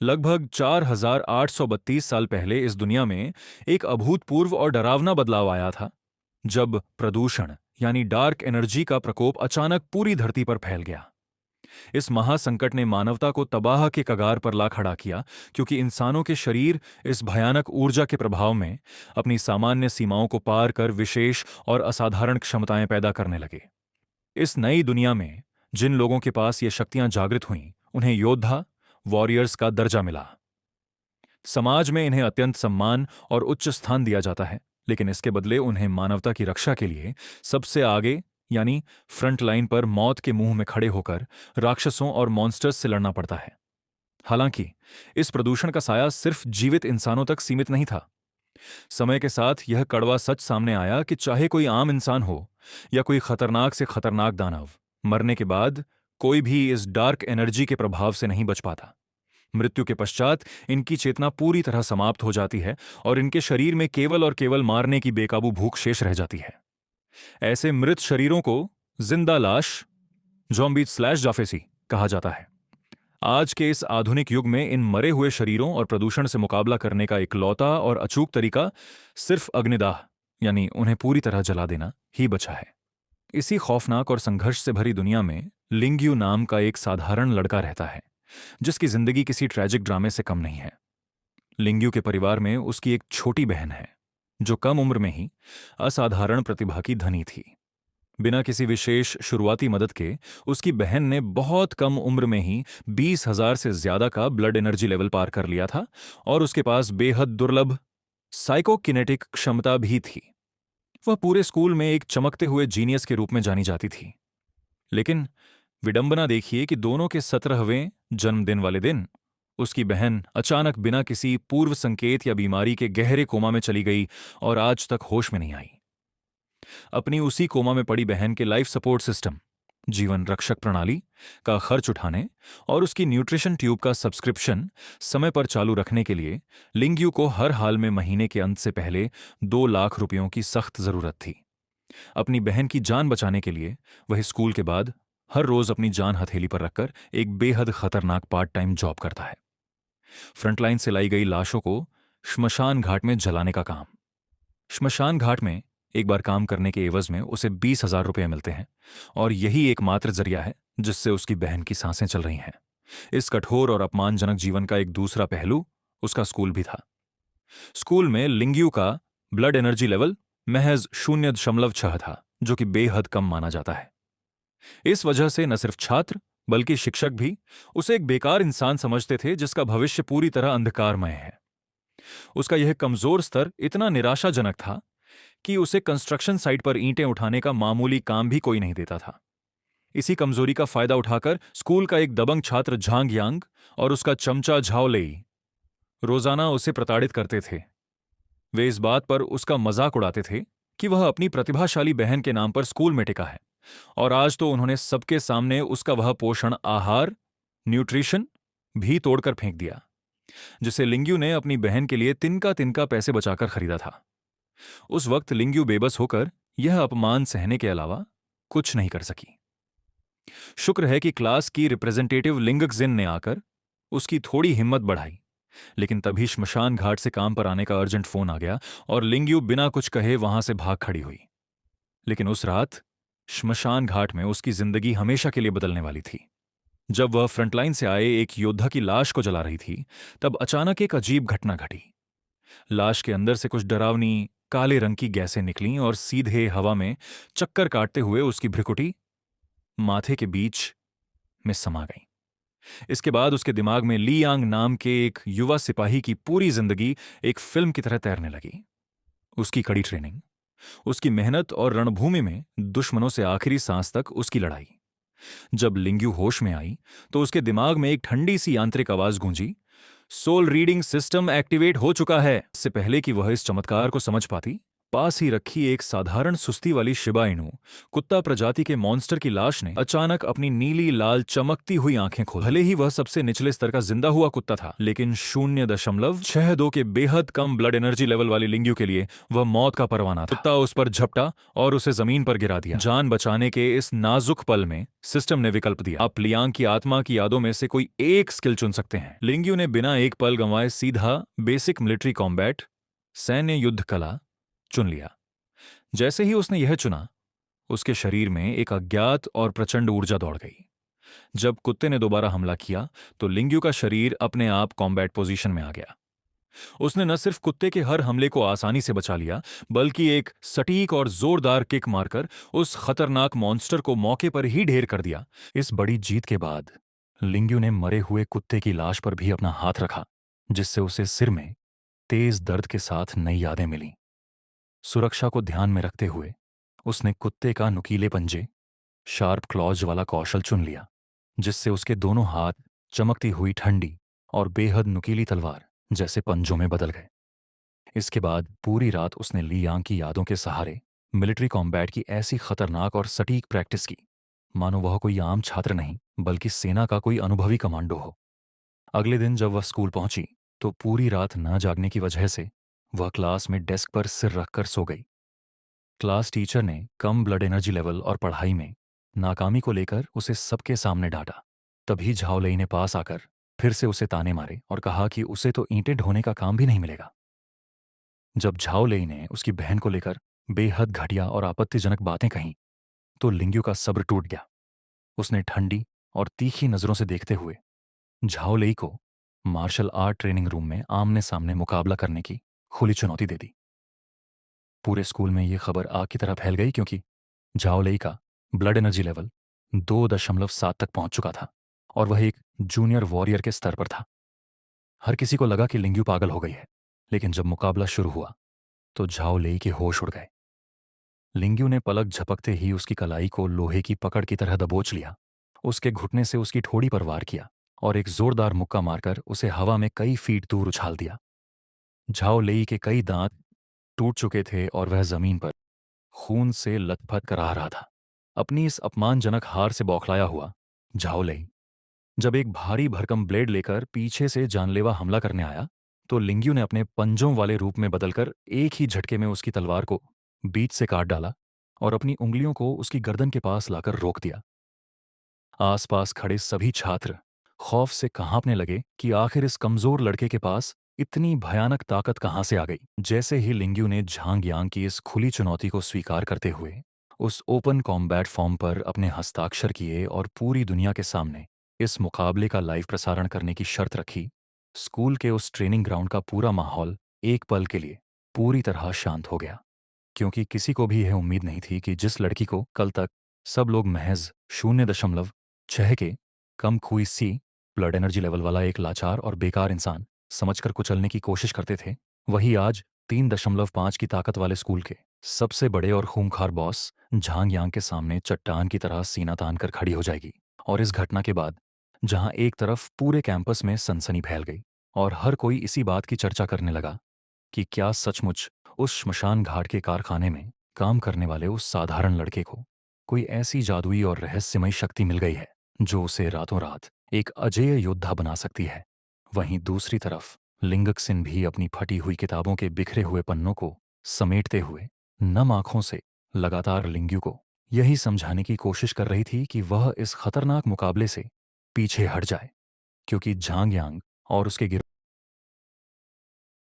लगभग 4,832 साल पहले इस दुनिया में एक अभूतपूर्व और डरावना बदलाव आया था, जब प्रदूषण यानी डार्क एनर्जी का प्रकोप अचानक पूरी धरती पर फैल गया। इस महासंकट ने मानवता को तबाह के कगार पर ला खड़ा किया, क्योंकि इंसानों के शरीर इस भयानक ऊर्जा के प्रभाव में अपनी सामान्य सीमाओं को पार कर विशेष और असाधारण क्षमताएं पैदा करने लगे। इस नई दुनिया में जिन लोगों के पास ये शक्तियां जागृत हुईं, उन्हें योद्धा, वॉरियर्स का दर्जा मिला। समाज में इन्हें अत्यंत सम्मान और उच्च स्थान दिया जाता है, लेकिन इसके बदले उन्हें मानवता की रक्षा के लिए सबसे आगे यानी फ्रंट लाइन पर मौत के मुंह में खड़े होकर राक्षसों और मॉन्स्टर्स से लड़ना पड़ता है। हालांकि इस प्रदूषण का साया सिर्फ जीवित इंसानों तक सीमित नहीं था। समय के साथ यह कड़वा सच सामने आया कि चाहे कोई आम इंसान हो या कोई खतरनाक से खतरनाक दानव, मरने के बाद कोई भी इस डार्क एनर्जी के प्रभाव से नहीं बच पाता। मृत्यु के पश्चात इनकी चेतना पूरी तरह समाप्त हो जाती है और इनके शरीर में केवल और केवल मारने की बेकाबू भूख शेष रह जाती है। ऐसे मृत शरीरों को जिंदा लाश, ज़ॉम्बी/जाफेसी कहा जाता है। आज के इस आधुनिक युग में इन मरे हुए शरीरों और प्रदूषण से मुकाबला करने का इकलौता और अचूक तरीका सिर्फ अग्निदाह यानी उन्हें पूरी तरह जला देना ही बचा है। इसी खौफनाक और संघर्ष से भरी दुनिया में लिंग्यू नाम का एक साधारण लड़का रहता है, जिसकी जिंदगी किसी ट्रैजिक ड्रामे से कम नहीं है। लिंग्यू के परिवार में उसकी एक छोटी बहन है, जो कम उम्र में ही असाधारण प्रतिभा की धनी थी। बिना किसी विशेष शुरुआती मदद के उसकी बहन ने बहुत कम उम्र में ही 20,000 से ज्यादा का ब्लड एनर्जी लेवल पार कर लिया था और उसके पास बेहद दुर्लभ साइकोकिनेटिक क्षमता भी थी। वह पूरे स्कूल में एक चमकते हुए जीनियस के रूप में जानी जाती थी। लेकिन विडंबना देखिए कि दोनों के 17वें जन्मदिन वाले दिन उसकी बहन अचानक बिना किसी पूर्व संकेत या बीमारी के गहरे कोमा में चली गई और आज तक होश में नहीं आई। अपनी उसी कोमा में पड़ी बहन के लाइफ सपोर्ट सिस्टम, जीवन रक्षक प्रणाली का खर्च उठाने और उसकी न्यूट्रिशन ट्यूब का सब्सक्रिप्शन समय पर चालू रखने के लिए लिंग्यू को हर हाल में महीने के अंत से पहले 2 लाख रुपयों की सख्त जरूरत थी। अपनी बहन की जान बचाने के लिए वह स्कूल के बाद हर रोज अपनी जान हथेली पर रखकर एक बेहद खतरनाक पार्ट टाइम जॉब करता है। फ्रंटलाइन से लाई गई लाशों को श्मशान घाट में जलाने का काम। श्मशान घाट में एक बार काम करने के एवज में उसे 20,000 रुपये मिलते हैं और यही एकमात्र जरिया है जिससे उसकी बहन की सांसें चल रही हैं। इस कठोर और अपमानजनक जीवन का एक दूसरा पहलू उसका स्कूल भी था। स्कूल में लिंग्यू का ब्लड एनर्जी लेवल महज 0.6 था, जो कि बेहद कम माना जाता है। इस वजह से न सिर्फ छात्र बल्कि शिक्षक भी उसे एक बेकार इंसान समझते थे जिसका भविष्य पूरी तरह अंधकारमय है। उसका यह कमजोर स्तर इतना निराशाजनक था कि उसे कंस्ट्रक्शन साइट पर ईंटें उठाने का मामूली काम भी कोई नहीं देता था। इसी कमजोरी का फायदा उठाकर स्कूल का एक दबंग छात्र झांग यांग और उसका चमचा झाओलेई रोजाना उसे प्रताड़ित करते थे। वे इस बात पर उसका मजाक उड़ाते थे कि वह अपनी प्रतिभाशाली बहन के नाम पर स्कूल में टिका है, और आज तो उन्होंने सबके सामने उसका वह पोषण आहार, न्यूट्रिशन भी तोड़कर फेंक दिया, जिसे लिंग्यू ने अपनी बहन के लिए तिनका तिनका पैसे बचाकर खरीदा था। उस वक्त लिंग्यू बेबस होकर यह अपमान सहने के अलावा कुछ नहीं कर सकी। शुक्र है कि क्लास की रिप्रेजेंटेटिव लिंगकजिन ने आकर उसकी थोड़ी हिम्मत बढ़ाई, लेकिन तभी श्मशान घाट से काम पर आने का अर्जेंट फोन आ गया और लिंग्यू बिना कुछ कहे वहां से भाग खड़ी हुई। लेकिन उस रात श्मशान घाट में उसकी जिंदगी हमेशा के लिए बदलने वाली थी। जब वह फ्रंटलाइन से आए एक योद्धा की लाश को जला रही थी, तब अचानक एक अजीब घटना घटी। लाश के अंदर से कुछ डरावनी काले रंग की गैसें निकलीं और सीधे हवा में चक्कर काटते हुए उसकी भ्रिकुटी माथे के बीच में समा गईं। इसके बाद उसके दिमाग में ली यांग नाम के एक युवा सिपाही की पूरी जिंदगी एक फिल्म की तरह तैरने लगी। उसकी कड़ी ट्रेनिंग, उसकी मेहनत और रणभूमि में दुश्मनों से आखिरी सांस तक उसकी लड़ाई। जब लिंग्यू होश में आई तो उसके दिमाग में एक ठंडी सी यांत्रिक आवाज गूंजी, सोल रीडिंग सिस्टम एक्टिवेट हो चुका है। इससे पहले कि वह इस चमत्कार को समझ पाती, पास ही रखी एक साधारण सुस्ती वाली शिबा इनू कुत्ता प्रजाति के मॉन्स्टर की लाश ने अचानक अपनी नीली लाल चमकती हुई आंखें खोल। भले ही वह सबसे निचले स्तर का जिंदा हुआ कुत्ता था, लेकिन 0.62 के बेहद कम ब्लड एनर्जी लेवल वाली लिंग्यू के लिए वह मौत का परवाना था। कुत्ता उस पर झपटा और उसे जमीन पर गिरा दिया। जान बचाने के इस नाजुक पल में सिस्टम ने विकल्प दिया, आप लियांग की आत्मा की यादों में से कोई एक स्किल चुन सकते हैं। लिंग्यू ने बिना एक पल गंवाए सीधा बेसिक मिलिट्री कॉम्बैट, सैन्य युद्ध कला चुन लिया। जैसे ही उसने यह चुना, उसके शरीर में एक अज्ञात और प्रचंड ऊर्जा दौड़ गई। जब कुत्ते ने दोबारा हमला किया तो लिंग्यू का शरीर अपने आप कॉम्बैट पोजीशन में आ गया। उसने न सिर्फ कुत्ते के हर हमले को आसानी से बचा लिया, बल्कि एक सटीक और जोरदार किक मारकर उस खतरनाक मॉन्स्टर को मौके पर ही ढेर कर दिया। इस बड़ी जीत के बाद लिंग्यू ने मरे हुए कुत्ते की लाश पर भी अपना हाथ रखा, जिससे उसे सिर में तेज दर्द के साथ नई यादें मिलीं। सुरक्षा को ध्यान में रखते हुए उसने कुत्ते का नुकीले पंजे, शार्प क्लॉज वाला कौशल चुन लिया, जिससे उसके दोनों हाथ चमकती हुई ठंडी और बेहद नुकीली तलवार जैसे पंजों में बदल गए। इसके बाद पूरी रात उसने लियांग की यादों के सहारे मिलिट्री कॉम्बैट की ऐसी खतरनाक और सटीक प्रैक्टिस की, मानो वह कोई आम छात्र नहीं बल्कि सेना का कोई अनुभवी कमांडो हो। अगले दिन जब वह स्कूल पहुंची तो पूरी रात न जागने की वजह से वह क्लास में डेस्क पर सिर रखकर सो गई। क्लास टीचर ने कम ब्लड एनर्जी लेवल और पढ़ाई में नाकामी को लेकर उसे सबके सामने डांटा। तभी झाओलई ने पास आकर फिर से उसे ताने मारे और कहा कि उसे तो ईंटें ढोने का काम भी नहीं मिलेगा। जब झाओलई ने उसकी बहन को लेकर बेहद घटिया और आपत्तिजनक बातें कहीं तो लिंग्यू का सब्र टूट गया। उसने ठंडी और तीखी नजरों से देखते हुए झाओलई को मार्शल आर्ट ट्रेनिंग रूम में आमने सामने मुकाबला करने की खुली चुनौती दे दी। पूरे स्कूल में यह खबर आग की तरह फैल गई, क्योंकि झाओलई का ब्लड एनर्जी लेवल 2.7 तक पहुंच चुका था और वह एक जूनियर वॉरियर के स्तर पर था। हर किसी को लगा कि लिंग्यू पागल हो गई है, लेकिन जब मुकाबला शुरू हुआ तो झाओलई के होश उड़ गए। लिंग्यू ने पलक झपकते ही उसकी कलाई को लोहे की पकड़ की तरह दबोच लिया, उसके घुटने से उसकी ठोड़ी पर वार किया और एक जोरदार मुक्का मारकर उसे हवा में कई फीट दूर उछाल दिया। झाओलई के कई दांत टूट चुके थे और वह जमीन पर खून से लथपथ कराह रहा था। अपनी इस अपमानजनक हार से बौखलाया हुआ झाओलई जब एक भारी भरकम ब्लेड लेकर पीछे से जानलेवा हमला करने आया तो लिंग्यू ने अपने पंजों वाले रूप में बदलकर एक ही झटके में उसकी तलवार को बीच से काट डाला और अपनी उंगलियों को उसकी गर्दन के पास लाकर रोक दिया। आसपास खड़े सभी छात्र खौफ से कांपने लगे कि आखिर इस कमजोर लड़के के पास इतनी भयानक ताकत कहां से आ गई। जैसे ही लिंग्यू ने झांग यांग की इस खुली चुनौती को स्वीकार करते हुए उस ओपन कॉम्बैट फॉर्म पर अपने हस्ताक्षर किए और पूरी दुनिया के सामने इस मुकाबले का लाइव प्रसारण करने की शर्त रखी, स्कूल के उस ट्रेनिंग ग्राउंड का पूरा माहौल एक पल के लिए पूरी तरह शांत हो गया। क्योंकि किसी को भी यह उम्मीद नहीं थी कि जिस लड़की को कल तक सब लोग महज 0.6 के कम खुई सी ब्लड एनर्जी लेवल वाला एक लाचार और बेकार इंसान समझकर कुचलने की कोशिश करते थे, वही आज 3.5 की ताकत वाले स्कूल के सबसे बड़े और खूंखार बॉस झांग यांग के सामने चट्टान की तरह सीना तान कर खड़ी हो जाएगी। और इस घटना के बाद जहां एक तरफ पूरे कैंपस में सनसनी फैल गई और हर कोई इसी बात की चर्चा करने लगा कि क्या सचमुच उस श्मशान घाट के कारखाने में काम करने वाले उस साधारण लड़के को कोई ऐसी जादुई और रहस्यमयी शक्ति मिल गई है जो उसे रातों रात एक अजेय योद्धा बना सकती है। वहीं दूसरी तरफ लिंगक्सिन भी अपनी फटी हुई किताबों के बिखरे हुए पन्नों को समेटते हुए नम आंखों से लगातार लिंग्यू को यही समझाने की कोशिश कर रही थी कि वह इस खतरनाक मुकाबले से पीछे हट जाए, क्योंकि झांग यांग और उसके